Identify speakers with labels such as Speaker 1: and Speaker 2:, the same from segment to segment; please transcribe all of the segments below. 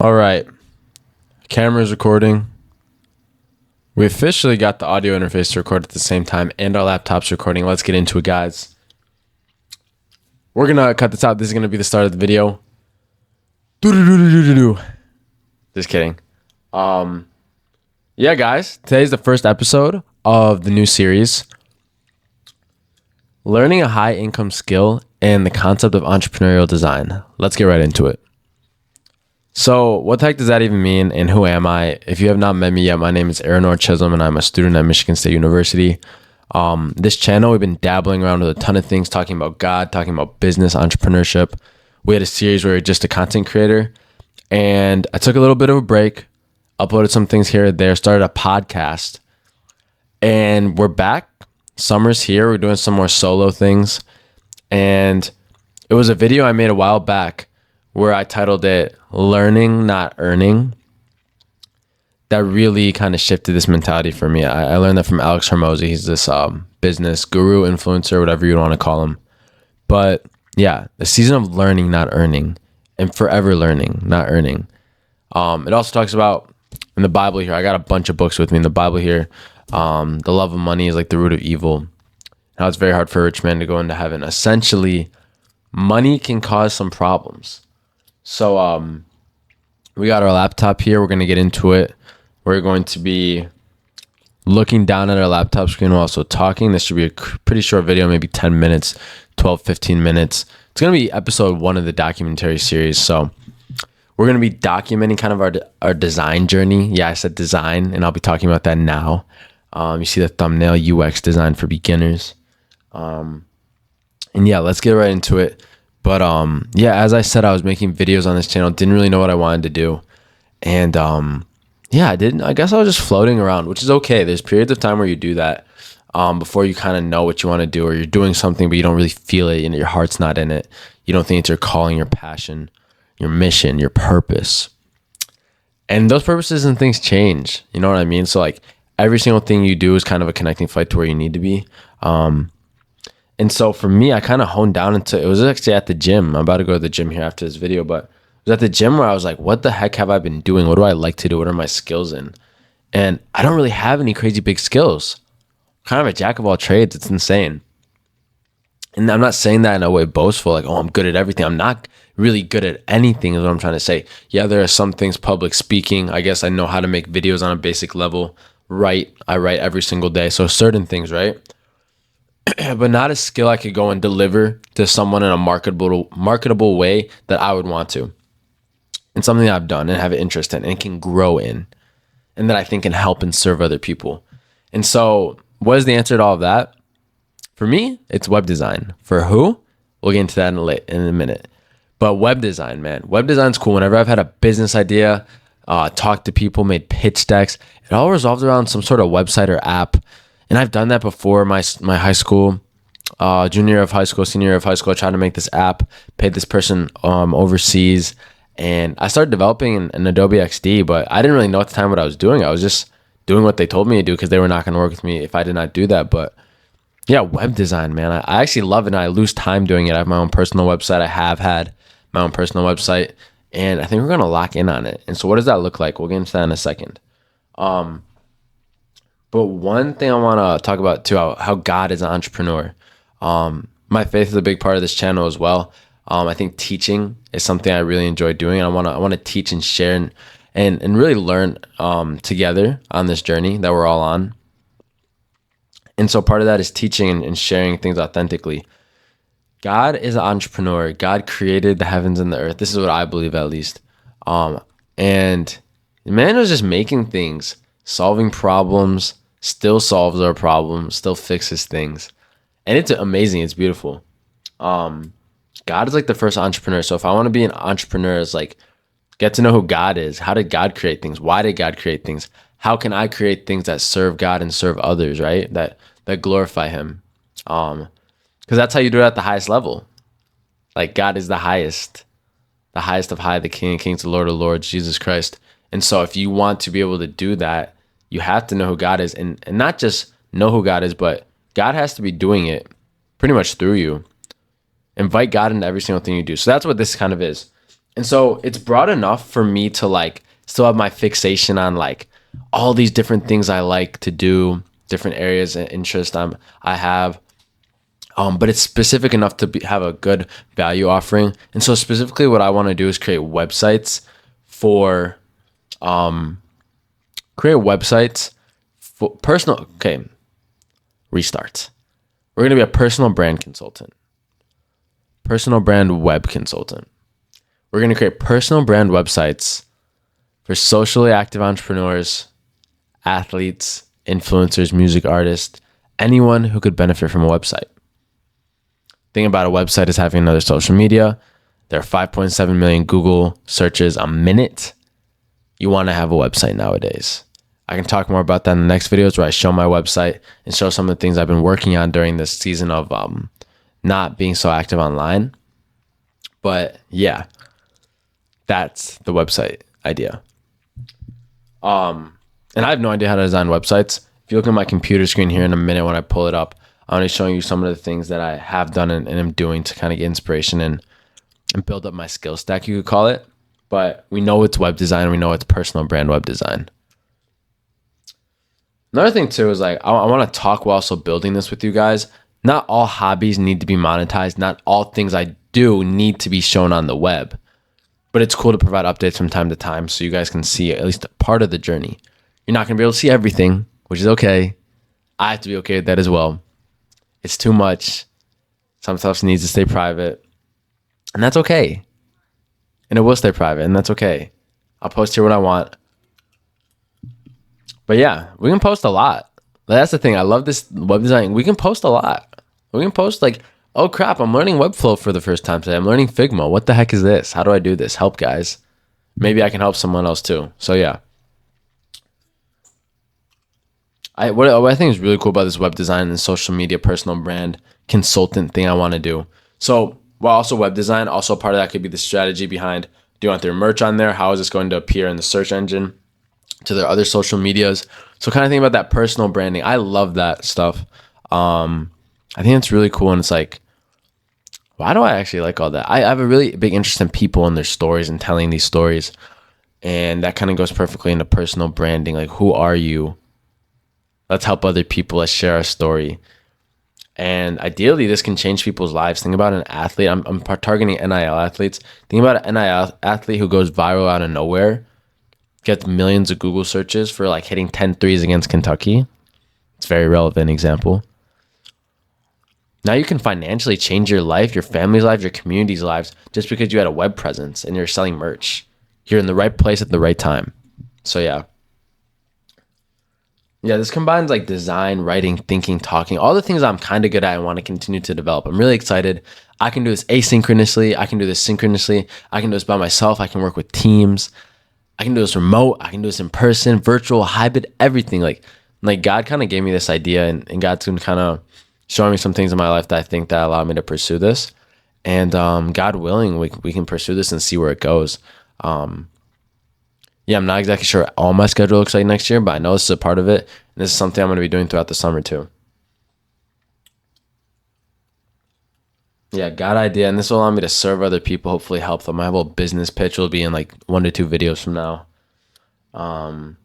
Speaker 1: All right, camera's recording. We officially got the audio interface to record at the same time and our laptop's recording. Let's get into it, guys. We're going to cut this out. This is going to be the start of the video. Just kidding. Yeah, guys, today's the first episode of the new series, Learning a High Income Skill and the Concept of Entrepreneurial Design. Let's get right into it. So what the heck does that even mean, and who am I? If you have not met me yet, my name is Aaron Chisholm, and I'm a student at Michigan State University. This channel, we've been dabbling around with a ton of things, talking about God, talking about business, entrepreneurship. We had a series where we were just a content creator, and I took a little bit of a break, uploaded some things here and there, started a podcast, and we're back. Summer's here. We're doing some more solo things, and it was a video I made a while back where I titled it Learning, Not Earning. That really kind of shifted this mentality for me. I learned that from Alex Hormozy. He's this business guru, influencer, whatever you want to call him. But yeah, the season of learning, not earning, and forever learning, not earning. It also talks about in the Bible here. I got a bunch of books with me in the Bible here. The love of money is like the root of evil. How it's very hard for a rich man to go into heaven. Essentially, money can cause some problems. So we got our laptop here. We're going to get into it. We're going to be looking down at our laptop screen while also talking. This should be a pretty short video, maybe 10 minutes, 12, 15 minutes. It's going to be episode 1 of the documentary series. So we're going to be documenting kind of our design journey. Yeah, I said design, and I'll be talking about that now. You see the thumbnail, UX design for beginners. And yeah, let's get right into it. But yeah, as I said, I was making videos on this channel, didn't really know what I wanted to do. And yeah, I guess I was just floating around, which is okay. There's periods of time where you do that before you kind of know what you want to do, or you're doing something but you don't really feel it, and your heart's not in it. You don't think it's your calling, your passion, your mission, your purpose. And those purposes and things change, you know what I mean? So like every single thing you do is kind of a connecting flight to where you need to be. And so for me, I kind of honed down into, it was actually at the gym. I'm about to go to the gym here after this video, but it was at the gym where I was like, what the heck have I been doing? What do I like to do? What are my skills in? And I don't really have any crazy big skills. I'm kind of a jack of all trades. It's insane. And I'm not saying that in a way boastful, like, oh, I'm good at everything. I'm not really good at anything is what I'm trying to say. Yeah, there are some things, public speaking. I guess I know how to make videos on a basic level. I write every single day. So certain things, right? But not a skill I could go and deliver to someone in a marketable way that I would want to. And something that I've done and have an interest in and can grow in, and that I think can help and serve other people. And so what is the answer to all of that? For me, it's web design. For who? We'll get into that in a minute. But web design, man. Web design's cool. Whenever I've had a business idea, talked to people, made pitch decks, it all revolves around some sort of website or app. And I've done that before my high school, junior year of high school, senior year of high school. I tried to make this app, paid this person overseas, and I started developing in Adobe XD, but I didn't really know at the time what I was doing. I was just doing what they told me to do because they were not going to work with me if I did not do that. But yeah, web design, man. I actually love it, and I lose time doing it. I have my own personal website. I have had my own personal website, and I think we're going to lock in on it. And so what does that look like? We'll get into that in a second. But one thing I want to talk about too, how God is an entrepreneur. My faith is a big part of this channel as well. I think teaching is something I really enjoy doing. And I want to teach and share and really learn together on this journey that we're all on. And so part of that is teaching and sharing things authentically. God is an entrepreneur. God created the heavens and the earth. This is what I believe, at least. And the man was just making things, solving problems, still solves our problems, still fixes things. And it's amazing. It's beautiful. God is like the first entrepreneur. So if I want to be an entrepreneur, it's like, get to know who God is. How did God create things? Why did God create things? How can I create things that serve God and serve others, right? That glorify him. Because that's how you do it at the highest level. Like God is the highest of high, the King of Kings, the Lord of Lords, Jesus Christ. And so if you want to be able to do that, you have to know who God is, and not just know who God is, but God has to be doing it pretty much through you. Invite God into every single thing you do. So that's what this kind of is. And so it's broad enough for me to like still have my fixation on like all these different things I like to do, different areas of interest I have. But it's specific enough to have a good value offering. And so specifically what I want to do is create websites for personal, okay, restart. We're going to be a personal brand consultant, personal brand web consultant. We're going to create personal brand websites for socially active entrepreneurs, athletes, influencers, music artists, anyone who could benefit from a website. Thing about a website is having another social media. There are 5.7 million Google searches a minute. You want to have a website nowadays. I can talk more about that in the next videos where I show my website and show some of the things I've been working on during this season of not being so active online. But yeah, that's the website idea. And I have no idea how to design websites. If you look at my computer screen here in a minute when I pull it up, I'm going to be showing you some of the things that I have done and am doing to kind of get inspiration and build up my skill stack, you could call it. But we know it's web design. We know it's personal brand web design. Another thing too is like, I want to talk while also building this with you guys. Not all hobbies need to be monetized. Not all things I do need to be shown on the web. But it's cool to provide updates from time to time so you guys can see at least a part of the journey. You're not going to be able to see everything, which is okay. I have to be okay with that as well. It's too much. Some stuff needs to stay private. And that's okay. And it will stay private, and that's okay. I'll post here what I want. But yeah, we can post a lot. That's the thing. I love this web design. We can post a lot. We can post like, oh crap, I'm learning Webflow for the first time today. I'm learning Figma. What the heck is this? How do I do this? Help, guys. Maybe I can help someone else too. So yeah. What I think is really cool about this web design and social media personal brand consultant thing I want to do. So while also web design, also part of that could be the strategy behind, do you want their merch on there? How is this going to appear in the search engine to their other social medias? So kind of think about that personal branding. I love that stuff. I think it's really cool. And it's like, why do I actually like all that? I have a really big interest in people and their stories and telling these stories. And that kind of goes perfectly into personal branding. Like, who are you? Let's help other people. Let's share our story. And ideally, this can change people's lives. Think about an athlete. I'm targeting NIL athletes. Think about an NIL athlete who goes viral out of nowhere, gets millions of Google searches for like hitting 10 threes against Kentucky. It's a very relevant example. Now you can financially change your life, your family's life, your community's lives just because you had a web presence and you're selling merch. You're in the right place at the right time. So yeah. Yeah, this combines like design, writing, thinking, talking, all the things I'm kind of good at and want to continue to develop. I'm really excited. I can do this asynchronously. I can do this synchronously. I can do this by myself. I can work with teams. I can do this remote. I can do this in person, virtual, hybrid, everything. Like God kind of gave me this idea and God's been kind of showing me some things in my life that I think that allow me to pursue this. And God willing, we can pursue this and see where it goes. Yeah, I'm not exactly sure what all my schedule looks like next year, but I know this is a part of it. And this is something I'm going to be doing throughout the summer too. Yeah, got idea. And this will allow me to serve other people, hopefully help them. My whole business pitch will be in like 1 to 2 videos from now. And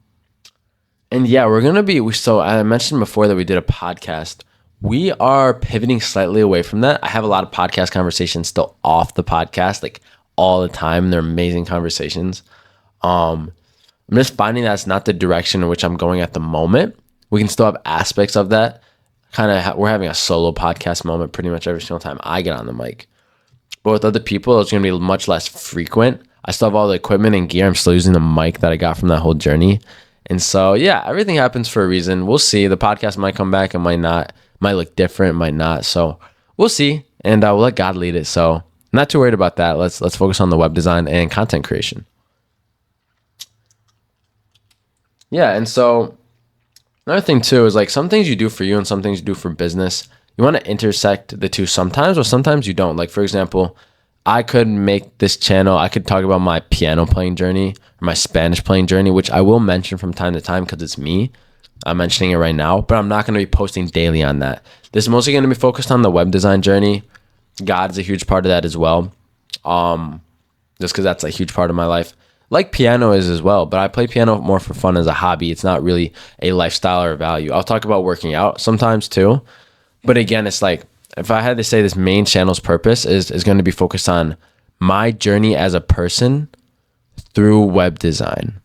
Speaker 1: yeah, we're going to be, so I mentioned before that we did a podcast. We are pivoting slightly away from that. I have a lot of podcast conversations still off the podcast, like all the time. They're amazing conversations. I'm just finding that's not the direction in which I'm going at the moment. We can still have aspects of that. We're having a solo podcast moment pretty much every single time I get on the mic. But with other people, it's going to be much less frequent. I still have all the equipment and gear. I'm still using the mic that I got from that whole journey. And so, yeah, everything happens for a reason. We'll see. The podcast might come back. It might not. Might look different. Might not. So we'll see. And we'll let God lead it. So I'm not too worried about that. Let's focus on the web design and content creation. Yeah, and so another thing too is like some things you do for you and some things you do for business. You want to intersect the two sometimes, or sometimes you don't. Like for example, I could make this channel, I could talk about my piano playing journey or my Spanish playing journey, which I will mention from time to time because it's me. I'm mentioning it right now, but I'm not going to be posting daily on that. This is mostly going to be focused on the web design journey. God is a huge part of that as well. just because that's a huge part of my life. Like piano is as well, but I play piano more for fun as a hobby. It's not really a lifestyle or a value. I'll talk about working out sometimes too. But again, it's like, if I had to say this main channel's purpose is going to be focused on my journey as a person through web design.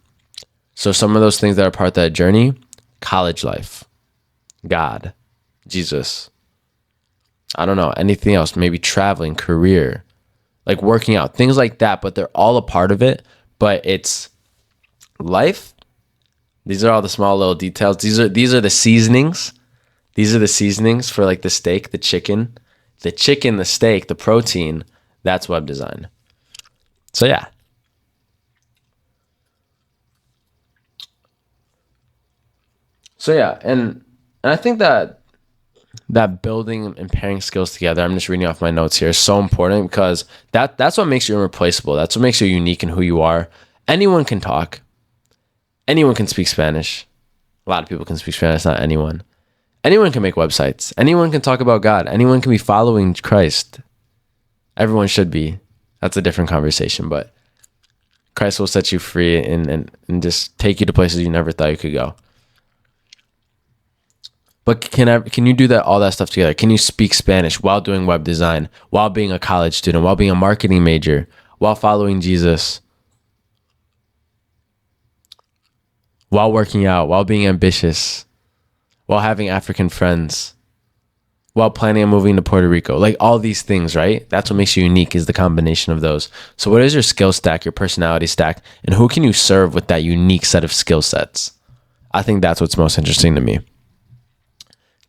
Speaker 1: So some of those things that are part of that journey: college life, God, Jesus, I don't know, anything else, maybe traveling, career, like working out, things like that, but they're all a part of it. But it's life. These are all the small little details. These are the seasonings. These are the seasonings for like the steak, the chicken, the steak, the protein. That's web design. So yeah. And I think that building and pairing skills together, I'm just reading off my notes here, is so important, because that's what makes you irreplaceable. That's what makes you unique in who you are. Anyone can talk. Anyone can speak Spanish. A lot of people can speak Spanish, not anyone. Anyone can make websites. Anyone can talk about God. Anyone can be following Christ. Everyone should be. That's a different conversation, but Christ will set you free and just take you to places you never thought you could go. But can you do all that stuff together? Can you speak Spanish while doing web design, while being a college student, while being a marketing major, while following Jesus, while working out, while being ambitious, while having African friends, while planning on moving to Puerto Rico? Like all these things, right? That's what makes you unique, is the combination of those. So what is your skill stack, your personality stack, and who can you serve with that unique set of skill sets? I think that's what's most interesting to me.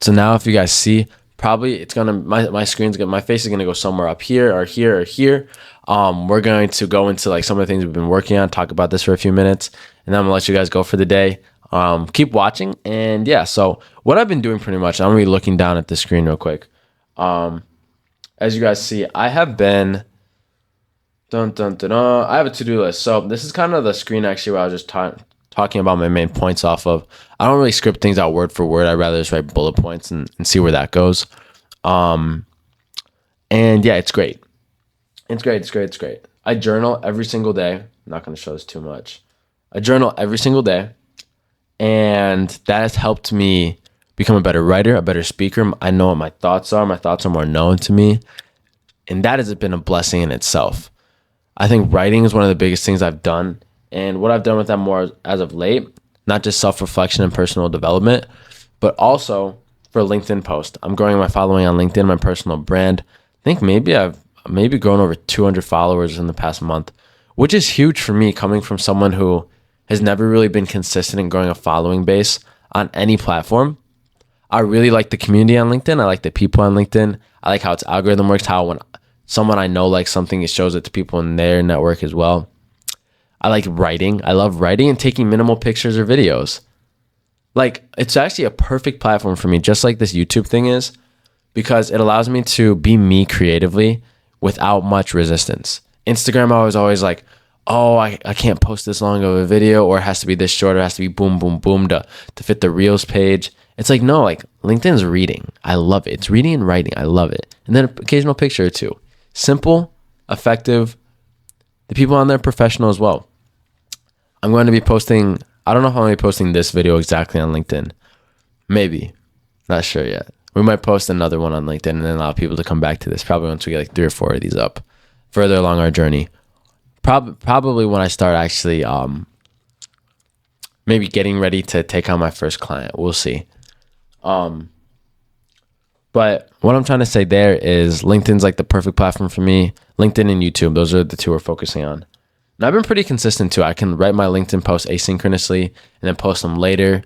Speaker 1: So now if you guys see, probably it's gonna, my screen's gonna, my face is gonna go somewhere up here or here or here. We're going to go into like some of the things we've been working on, talk about this for a few minutes, and then I'm gonna let you guys go for the day. Keep watching. And yeah, so what I've been doing pretty much, I'm gonna be looking down at the screen real quick. As you guys see, I have been, I have a to-do list. So this is kind of the screen actually where I was just talking about my main points off of. I don't really script things out word for word. I'd rather just write bullet points and see where that goes. And yeah, it's great. It's great. I journal every single day. I'm not going to show this too much. I journal every single day. And that has helped me become a better writer, a better speaker. I know what my thoughts are. My thoughts are more known to me. And that has been a blessing in itself. I think writing is one of the biggest things I've done. And what I've done with that more as of late, not just self-reflection and personal development, but also for LinkedIn posts. I'm growing my following on LinkedIn, my personal brand. I think maybe I've grown over 200 followers in the past month, which is huge for me, coming from someone who has never really been consistent in growing a following base on any platform. I really like the community on LinkedIn. I like the people on LinkedIn. I like how its algorithm works, how when someone I know likes something, it shows it to people in their network as well. I like writing. I love writing and taking minimal pictures or videos. Like, it's actually a perfect platform for me, just like this YouTube thing is, because it allows me to be me creatively without much resistance. Instagram, I was always like, oh, I can't post this long of a video, or it has to be this short, or it has to be boom, boom, boom to fit the Reels page. It's like, no, like LinkedIn's reading. I love it. It's reading and writing. I love it. And then an occasional picture or two. Simple, effective. The people on there are professional as well. I'm going to be posting, I don't know how I'm going to be posting this video exactly on LinkedIn. Maybe. Not sure yet. We might post another one on LinkedIn and then allow people to come back to this. Probably once we get like 3 or 4 of these up further along our journey. Probably when I start actually maybe getting ready to take on my first client. We'll see. But what I'm trying to say there is LinkedIn's like the perfect platform for me. LinkedIn and YouTube, those are the two we're focusing on. And I've been pretty consistent too. I can write my LinkedIn posts asynchronously and then post them later.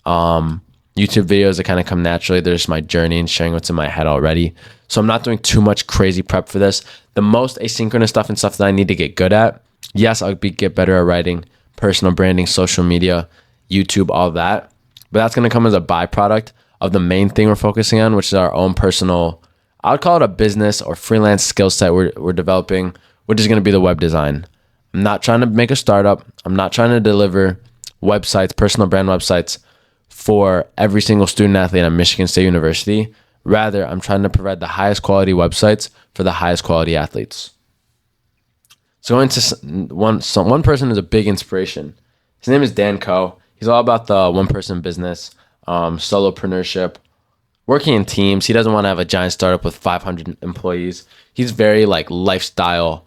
Speaker 1: YouTube videos that kind of come naturally. They're just my journey and sharing what's in my head already. So I'm not doing too much crazy prep for this. The most asynchronous stuff and stuff that I need to get good at. Yes, I'll get better at writing, personal branding, social media, YouTube, all that. But that's going to come as a byproduct of the main thing we're focusing on, which is our own personal, I would call it a business or freelance skill set we're developing, which is going to be the web design. I'm not trying to make a startup. I'm not trying to deliver websites, personal brand websites for every single student athlete at Michigan State University. Rather, I'm trying to provide the highest quality websites for the highest quality athletes. So going to one person who's a big inspiration. His name is Dan Coe. He's all about the one person business, solopreneurship, working in teams. He doesn't want to have a giant startup with 500 employees. He's very like lifestyle.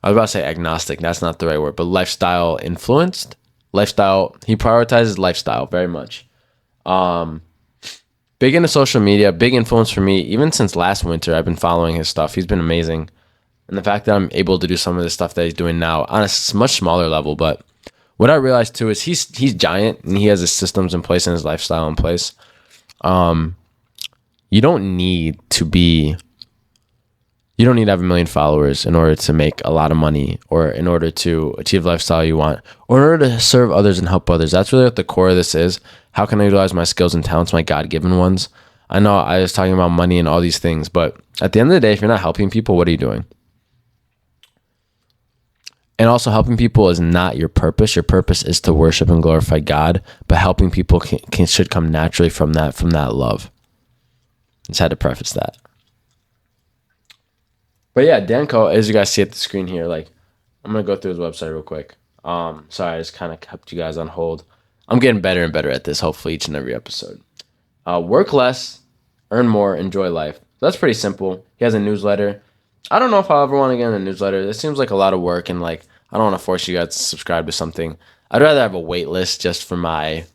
Speaker 1: I was about to say agnostic. That's not the right word, but lifestyle influenced. Lifestyle. He prioritizes lifestyle very much. Big into social media, big influence for me. Even since last winter, I've been following his stuff. He's been amazing. And the fact that I'm able to do some of the stuff that he's doing now on a much smaller level. But what I realized too is he's giant and he has his systems in place and his lifestyle in place. You don't need to have 1 million followers in order to make a lot of money or in order to achieve the lifestyle you want or in order to serve others and help others. That's really what the core of this is. How can I utilize my skills and talents, my God-given ones? I know I was talking about money and all these things, but at the end of the day, if you're not helping people, what are you doing? And also helping people is not your purpose. Your purpose is to worship and glorify God, but helping people should come naturally from that love. Just had to preface that. But yeah, Dan Coe, as you guys see at the screen here, like I'm gonna go through his website real quick. Sorry, I just kind of kept you guys on hold. I'm getting better and better at this, hopefully each and every episode. Work less, earn more, enjoy life. So that's pretty simple. He has a newsletter. I don't know if I'll ever want to get in a newsletter. It seems like a lot of work and like I don't want to force you guys to subscribe to something. I'd rather have a wait list just for my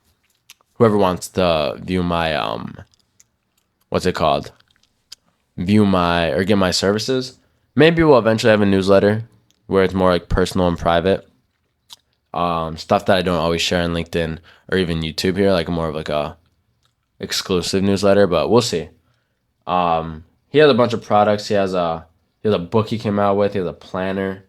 Speaker 1: whoever wants to view my what's it called? View my or get my services. Maybe we'll eventually have a newsletter where it's more like personal and private. Stuff that I don't always share on LinkedIn or even YouTube here, like more of like a exclusive newsletter, but we'll see. He has a bunch of products. He has a book he came out with. He has a planner,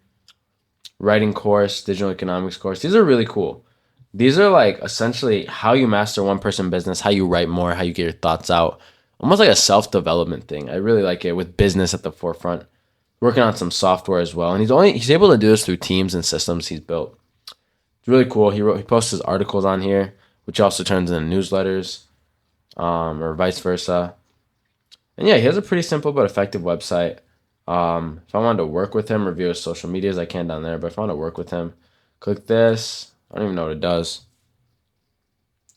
Speaker 1: writing course, digital economics course. These are really cool. These are like essentially how you master one person business, how you write more, how you get your thoughts out. Almost like a self-development thing. I really like it with business at the forefront. Working on some software as well. And he's able to do this through teams and systems he's built. It's really cool. He posts his articles on here, which also turns into newsletters, or vice versa. And yeah, he has a pretty simple but effective website. If I wanted to work with him, review his social medias, I can down there. But if I want to work with him, click this. I don't even know what it does.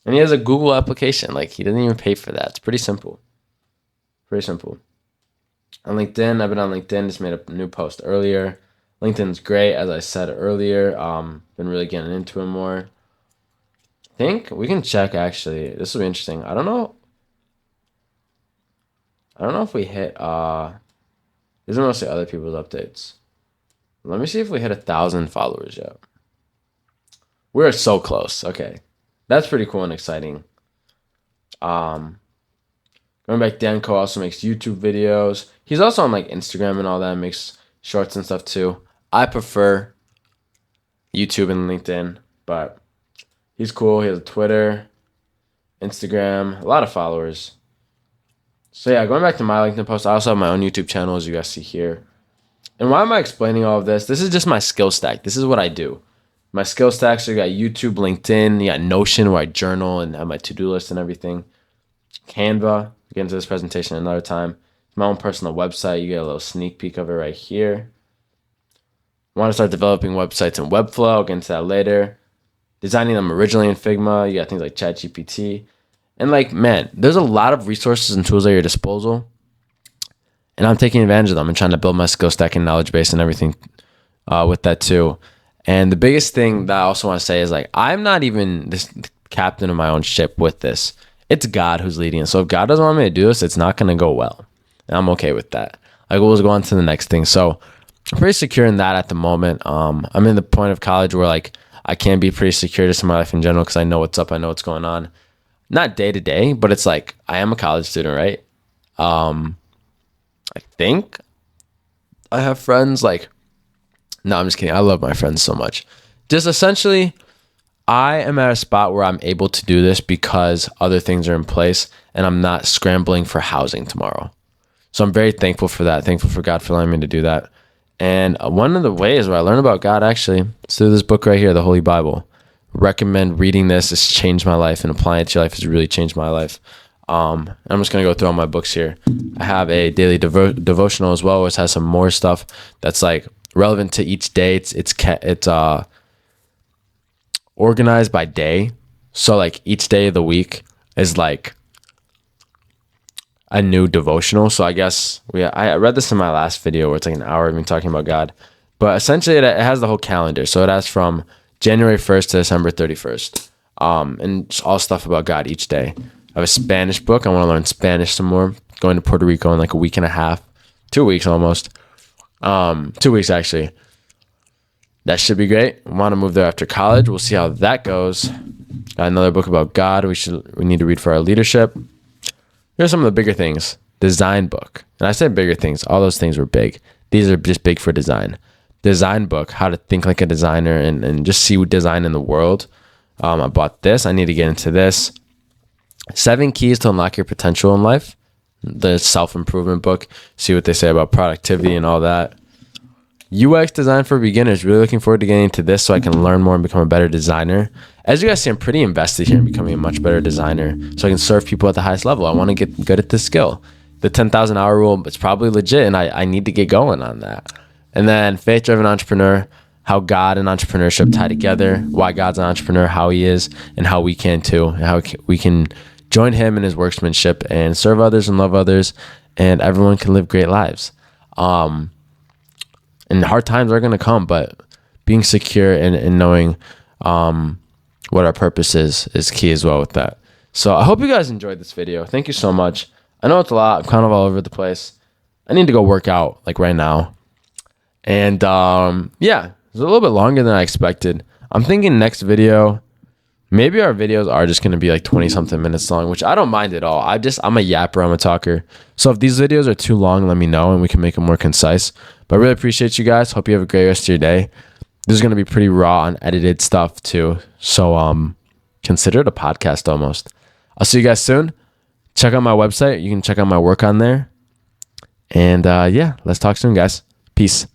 Speaker 1: And he has a Google application. Like, he doesn't even pay for that. It's pretty simple. Pretty simple. On LinkedIn, I've been on LinkedIn. Just made a new post earlier. LinkedIn's great, as I said earlier. Been really getting into it more. I think we can check, actually. This will be interesting. I don't know if we hit... These are mostly other people's updates. Let me see if we hit 1,000 followers yet. We're so close. Okay. That's pretty cool and exciting. Going back, Dan Coe also makes YouTube videos. He's also on like Instagram and all that. Makes shorts and stuff too. I prefer YouTube and LinkedIn, but he's cool. He has a Twitter, Instagram, a lot of followers. So yeah, going back to my LinkedIn post, I also have my own YouTube channel, as you guys see here. And why am I explaining all of this? This is just my skill stack. This is what I do. My skill stack, so you got YouTube, LinkedIn, you got Notion where I journal and have my to-do list and everything. Canva, we'll get into this presentation another time. It's my own personal website. You get a little sneak peek of it right here. I want to start developing websites in Webflow. I'll get into that later. Designing them originally in Figma. You got things like ChatGPT. And like, man, there's a lot of resources and tools at your disposal. And I'm taking advantage of them and trying to build my skill stack and knowledge base and everything with that too. And the biggest thing that I also want to say is like, I'm not even this captain of my own ship with this. It's God who's leading it. So if God doesn't want me to do this, it's not going to go well. And I'm okay with that. Like, we'll just go on to the next thing. So I'm pretty secure in that at the moment. I'm in the point of college where like I can be pretty secure just in my life in general because I know what's up. I know what's going on. Not day to day, but it's like I am a college student, right? I think I have friends like, no, I'm just kidding. I love my friends so much. Just essentially, I am at a spot where I'm able to do this because other things are in place and I'm not scrambling for housing tomorrow. So I'm very thankful for that. Thankful for God for allowing me to do that. And one of the ways where I learn about God actually is through this book right here, the Holy Bible. Recommend reading this. It's changed my life, and applying it to your life has really changed my life. I'm just going to go through all my books here. I have a daily devotional as well, which has some more stuff that's like relevant to each day. It's organized by day. So like each day of the week is like a new devotional. So I guess I read this in my last video where it's like an hour of me talking about God. But essentially it has the whole calendar. So it has from January 1st to December 31st. And just all stuff about God each day. I have a Spanish book. I want to learn Spanish some more. Going to Puerto Rico in like a week and a half. 2 weeks almost. 2 weeks actually. That should be great. I want to move there after college. We'll see how that goes. Got another book about God we need to read for our leadership. Here's some of the bigger things. Design book. And I said bigger things. All those things were big. These are just big for design. Design book. How to think like a designer and just see design in the world. I bought this. I need to get into this. 7 keys to unlock your potential in life. The self-improvement book. See what they say about productivity and all that. UX design for beginners. Really looking forward to getting into this so I can learn more and become a better designer. As you guys see, I'm pretty invested here in becoming a much better designer so I can serve people at the highest level. I want to get good at this skill. The 10,000 hour rule, it's probably legit, and I need to get going on that. And then faith-driven entrepreneur, how God and entrepreneurship tie together, why God's an entrepreneur, how he is, and how we can too, and how we can join him in his workmanship and serve others and love others, and everyone can live great lives. And hard times are going to come, but being secure and knowing what our purpose is key as well with that. So I hope you guys enjoyed this video. Thank you so much. I know it's a lot. I'm kind of all over the place. I need to go work out like right now. And yeah, it's a little bit longer than I expected. I'm thinking next video, maybe our videos are just going to be like 20 something minutes long, which I don't mind at all. I'm a yapper. I'm a talker. So if these videos are too long, let me know and we can make them more concise. But I really appreciate you guys. Hope you have a great rest of your day. This is going to be pretty raw, unedited stuff too. So consider it a podcast almost. I'll see you guys soon. Check out my website. You can check out my work on there. And yeah, let's talk soon, guys. Peace.